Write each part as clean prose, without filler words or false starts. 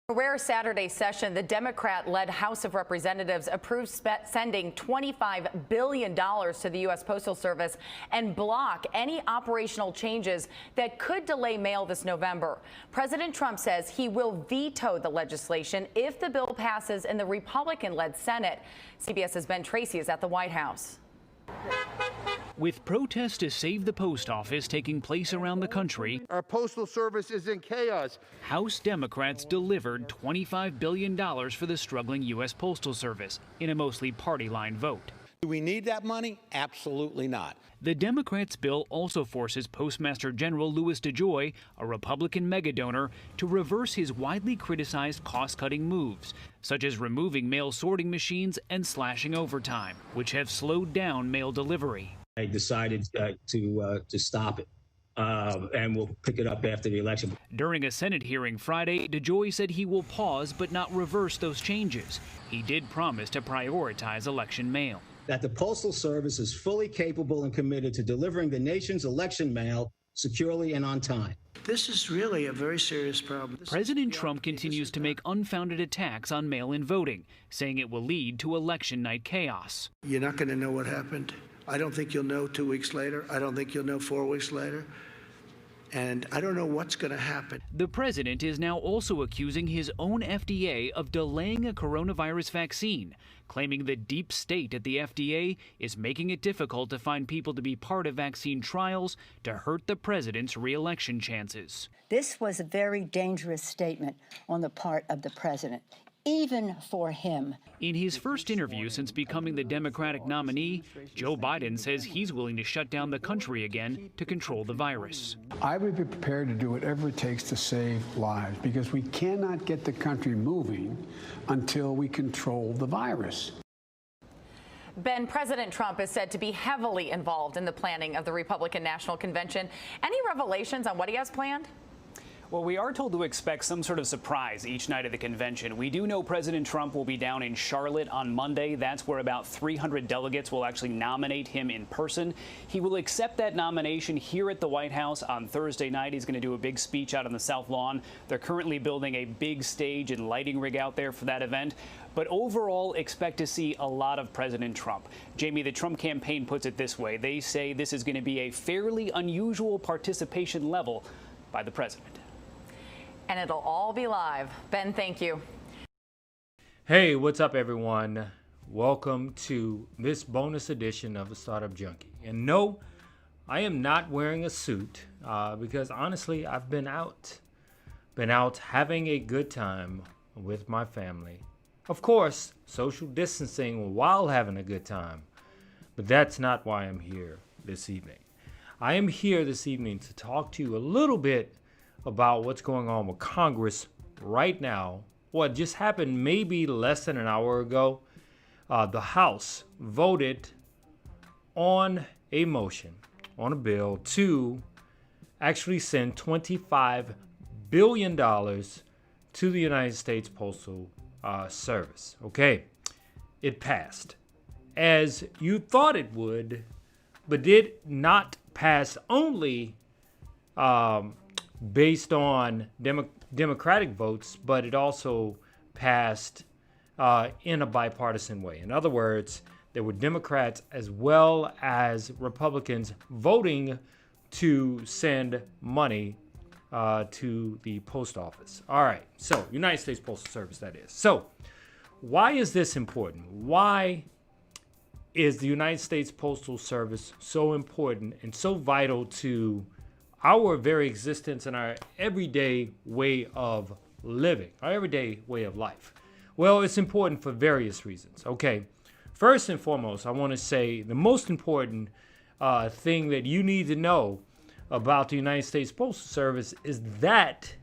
A rare Saturday session, the Democrat-led House of Representatives approved sending $25 billion to the US Postal Service and block any operational changes that could delay mail this November. President Trump says he will veto the legislation if the bill passes in the Republican-led Senate. CBS's Ben Tracy is at the White House. With protests to save the post office taking place around the country, our postal service is in chaos. House Democrats delivered $25 billion for the struggling U.S. Postal Service in a mostly party-line vote. Do we need that money? Absolutely not. The Democrats' bill also forces Postmaster General Louis DeJoy, a Republican megadonor, to reverse his widely criticized cost-cutting moves, such as removing mail sorting machines and slashing overtime, which have slowed down mail delivery. I decided to stop it, and we'll pick it up after the election. During a Senate hearing Friday, DeJoy said he will pause but not reverse those changes. He did promise to prioritize election mail. That the Postal Service is fully capable and committed to delivering the nation's election mail securely and on time. This is really a very serious problem. President Trump continues to make unfounded attacks on mail-in voting, saying it will lead to election night chaos. You're not going to know what happened. I don't think you'll know 2 weeks later. I don't think you'll know 4 weeks later. And I don't know what's going to happen. The president is now also accusing his own FDA of delaying a coronavirus vaccine, claiming the deep state at the FDA is making it difficult to find people to be part of vaccine trials to hurt the president's re-election chances. This was a very dangerous statement on the part of the president, even for him. In his first interview since becoming the Democratic nominee, Joe Biden says he's willing to shut down the country again to control the virus. I would be prepared to do whatever it takes to save lives, because we cannot get the country moving until we control the virus. Ben, President Trump is said to be heavily involved in the planning of the Republican National Convention. Any revelations on what he has planned? Well, we are told to expect some sort of surprise each night of the convention. We do know President Trump will be down in Charlotte on Monday. That's where about 300 delegates will actually nominate him in person. He will accept that nomination here at the White House on Thursday night. He's going to do a big speech out on the South Lawn. They're currently building a big stage and lighting rig out there for that event. But overall, expect to see a lot of President Trump. Jamie, the Trump campaign puts it this way. They say this is going to be a fairly unusual participation level by the president. And it'll all be live. Ben, thank you. Hey, what's up, everyone? Welcome to this bonus edition of the Startup Junkie. And no, I am not wearing a suit because honestly, I've been out having a good time with my family. Of course, social distancing while having a good time. But that's not why I'm here this evening. I am here this evening to talk to you a little bit about what's going on with Congress right now. What just happened maybe less than an hour ago. The House voted on a motion, on a bill to actually send $25 billion to the United States Postal Service. Okay, it passed as you thought it would, but did not pass only based on Democratic votes, but it also passed in a bipartisan way. In other words, there were Democrats as well as Republicans voting to send money to the post office. All right, so United States Postal Service, that is. So why is this important? Why is the United States Postal Service so important and so vital to our very existence and our everyday way of living, our everyday way of life? Well, it's important for various reasons. Okay, first and foremost, I want to say the most important thing that you need to know about the United States Postal Service is that,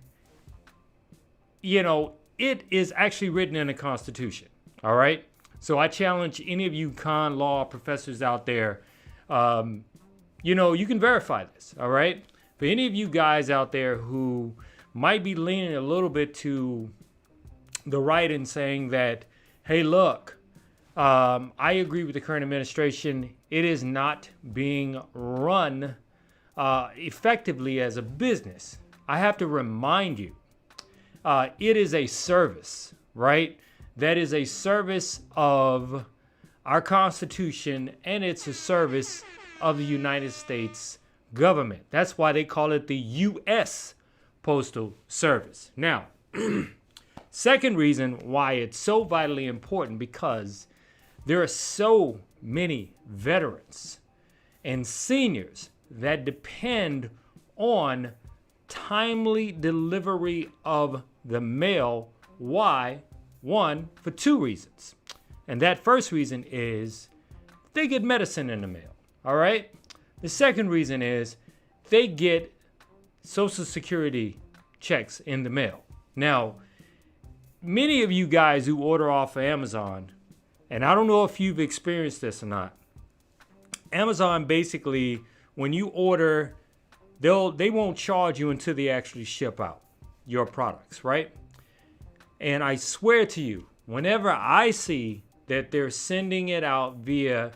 it is actually written in the Constitution. All right. So I challenge any of you con law professors out there, you can verify this. All right. For any of you guys out there who might be leaning a little bit to the right and saying that, hey, look, I agree with the current administration. It is not being run effectively as a business. I have to remind you it is a service, right? That is a service of our Constitution, and it's a service of the United States government. That's why they call it the US Postal Service. Now, second reason why it's so vitally important, because there are so many veterans and seniors that depend on timely delivery of the mail. Why? One, for two reasons. And that first reason is they get medicine in the mail, all right? The second reason is they get Social Security checks in the mail. Now, many of you guys who order off of Amazon, and I don't know if you've experienced this or not, Amazon basically, when you order, they won't charge you until they actually ship out your products, right? And I swear to you, whenever I see that they're sending it out via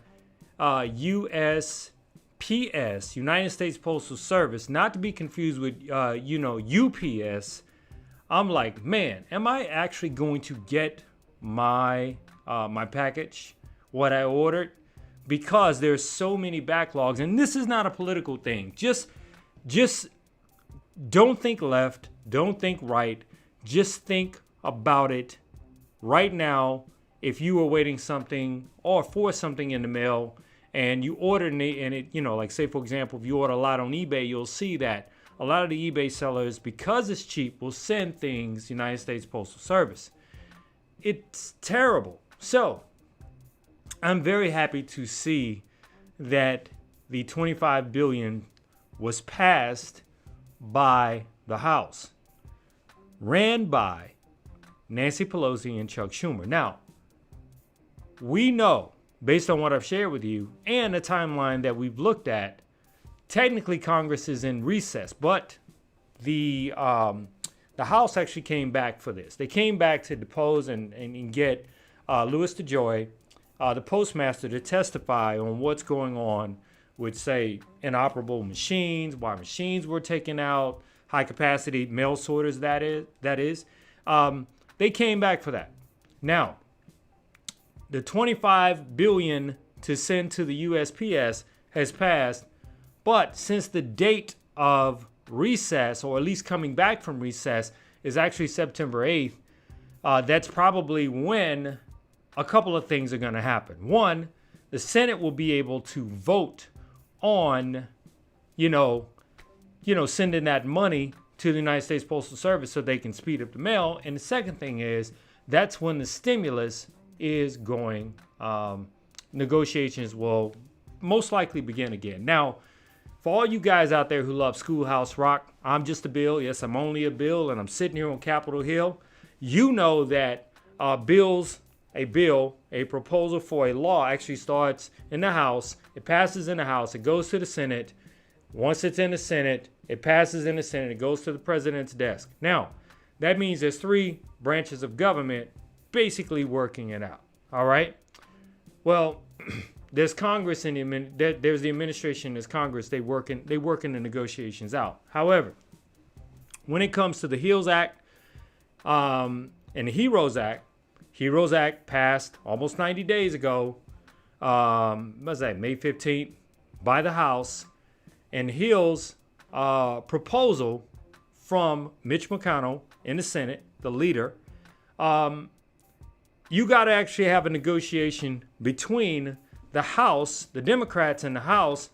USPS, United States Postal Service, not to be confused with, UPS, I'm like, man, am I actually going to get my my package, what I ordered? Because there's so many backlogs, and this is not a political thing. Just don't think left, don't think right. Just think about it right now. If you were waiting something or for something in the mail and you ordered it, and it, like say for example, if you order a lot on eBay, you'll see that a lot of the eBay sellers, because it's cheap, will send things United States Postal Service. It's terrible. So I'm very happy to see that the $25 billion was passed by the House, ran by Nancy Pelosi and Chuck Schumer. Now, we know, based on what I've shared with you and the timeline that we've looked at, technically Congress is in recess, but the House actually came back for this. They came back to depose and get Louis DeJoy, the postmaster, to testify on what's going on with, say, inoperable machines, why machines were taken out, high capacity mail sorters, that is. They came back for that. Now, the $25 billion to send to the USPS has passed, but since the date of recess, or at least coming back from recess, is actually September 8th, that's probably when a couple of things are going to happen. One, the Senate will be able to vote on, sending that money to the United States Postal Service so they can speed up the mail. And the second thing is, that's when the stimulus is going, negotiations will most likely begin again. Now, for all you guys out there who love Schoolhouse Rock, I'm just a bill. Yes, I'm only a bill, and I'm sitting here on Capitol Hill. You know that a proposal for a law actually starts in the House. It passes in the House. It goes to the Senate. Once it's in the Senate, it passes in the Senate. It goes to the president's desk. Now, that means there's three branches of government basically working it out. All right? Well, there's Congress and there's the administration, there's Congress. They working the negotiations out. However, when it comes to the HEALS Act and the HEROES Act passed almost 90 days ago. What was that, May 15th, by the House. And HEALS proposal from Mitch McConnell in the Senate, the leader, you got to actually have a negotiation between the House, the Democrats in the House,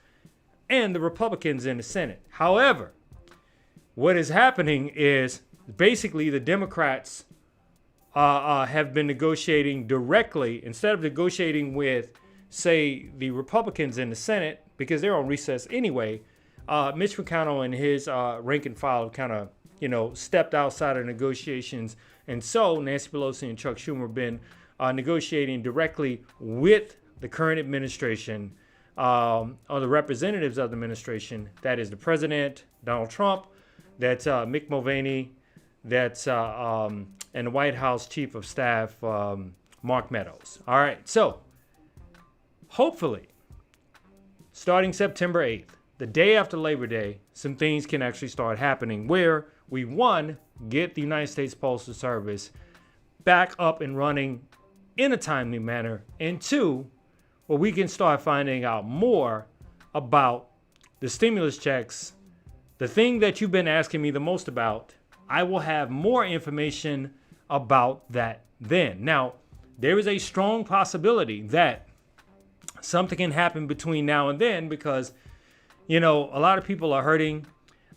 and the Republicans in the Senate. However, what is happening is basically the Democrats have been negotiating directly, instead of negotiating with, say, the Republicans in the Senate, because they're on recess anyway. Mitch McConnell and his rank and file kind of, stepped outside of negotiations. And so Nancy Pelosi and Chuck Schumer have been negotiating directly with the current administration, or the representatives of the administration. That is the president, Donald Trump, that's Mick Mulvaney, that's and the White House Chief of Staff, Mark Meadows. All right, so hopefully, starting September 8th, the day after Labor Day, some things can actually start happening where we, one, get the United States Postal Service back up and running in a timely manner, and two, where we can start finding out more about the stimulus checks, the thing that you've been asking me the most about. I will have more information about that then. Now, there is a strong possibility that something can happen between now and then because, a lot of people are hurting.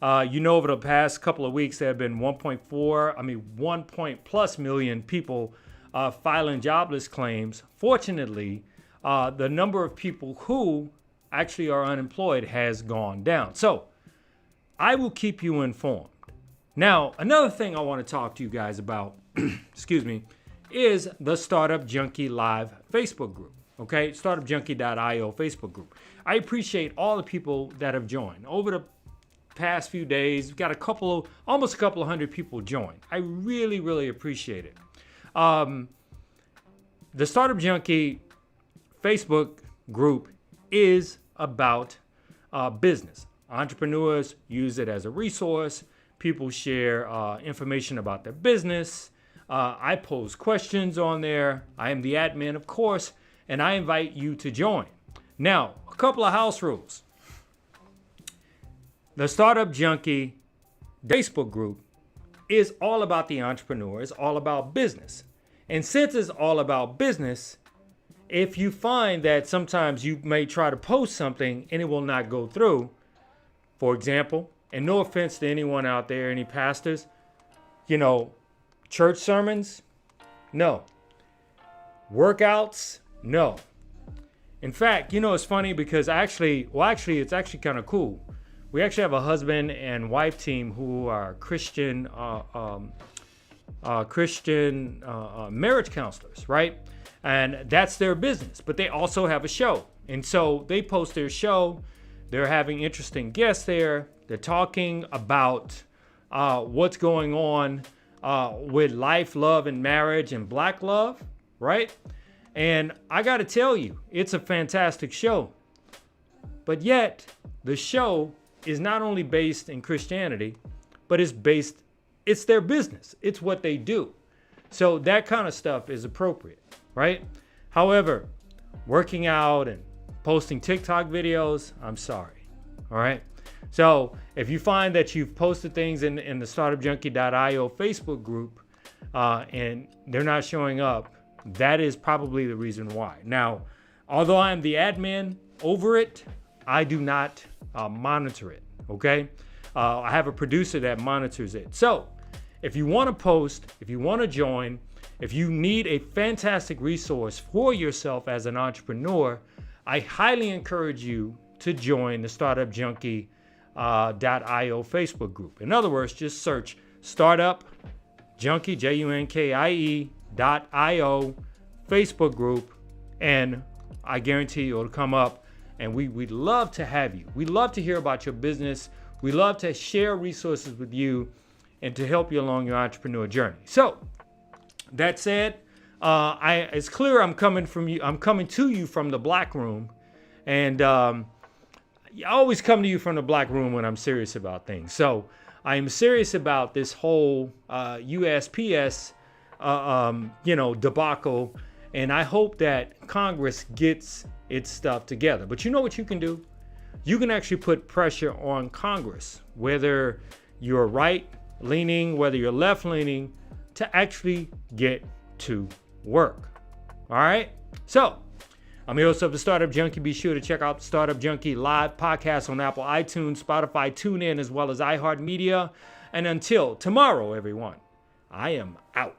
Over the past couple of weeks, there have been 1+ million people filing jobless claims. Fortunately, the number of people who actually are unemployed has gone down. So I will keep you informed. Now, another thing I want to talk to you guys about, is the Startup Junkie Live Facebook group. Okay, startupjunkie.io Facebook group. I appreciate all the people that have joined. Over the past few days, we've got almost a couple of hundred people join. I really, really appreciate it. The Startup Junkie Facebook group is about business. Entrepreneurs use it as a resource. People share information about their business. I pose questions on there. I am the admin, of course, and I invite you to join. Now, a couple of house rules. The Startup Junkie Facebook group is all about the entrepreneur. It's all about business. And since it's all about business, if you find that sometimes you may try to post something and it will not go through, for example, and no offense to anyone out there, any pastors, church sermons, no. Workouts, no. In fact, it's funny because it's actually kind of cool. We actually have a husband and wife team who are Christian marriage counselors, right? And that's their business, but they also have a show. And so they post their show. They're having interesting guests there. They're talking about what's going on with life, love, and marriage and black love, right? And I got to tell you, it's a fantastic show. But yet, the show is not only based in Christianity, but it's their business. It's what they do. So that kind of stuff is appropriate, right? However, working out and posting TikTok videos, I'm sorry, all right? So if you find that you've posted things in the startupjunkie.io Facebook group and they're not showing up, that is probably the reason why. Now, although I'm the admin over it, I do not monitor it, okay? I have a producer that monitors it. So if you want to post, if you want to join, if you need a fantastic resource for yourself as an entrepreneur, I highly encourage you to join the startupjunkie.io Facebook group. In other words, just search Startup Junkie, JUNKIE.io Facebook group, and I guarantee you it'll come up, and we'd love to have you. We'd love to hear about your business. We love to share resources with you and to help you along your entrepreneur journey. So that said, it's clear I'm coming to you from the black room, and I always come to you from the black room when I'm serious about things. So I am serious about this whole USPS debacle, and I hope that Congress gets its stuff together. But you know what you can do? You can actually put pressure on Congress, whether you're right-leaning, whether you're left-leaning, to actually get to work. All right? So I'm the host of the Startup Junkie. Be sure to check out the Startup Junkie live podcast on Apple, iTunes, Spotify, TuneIn, as well as iHeart Media. And until tomorrow, everyone, I am out.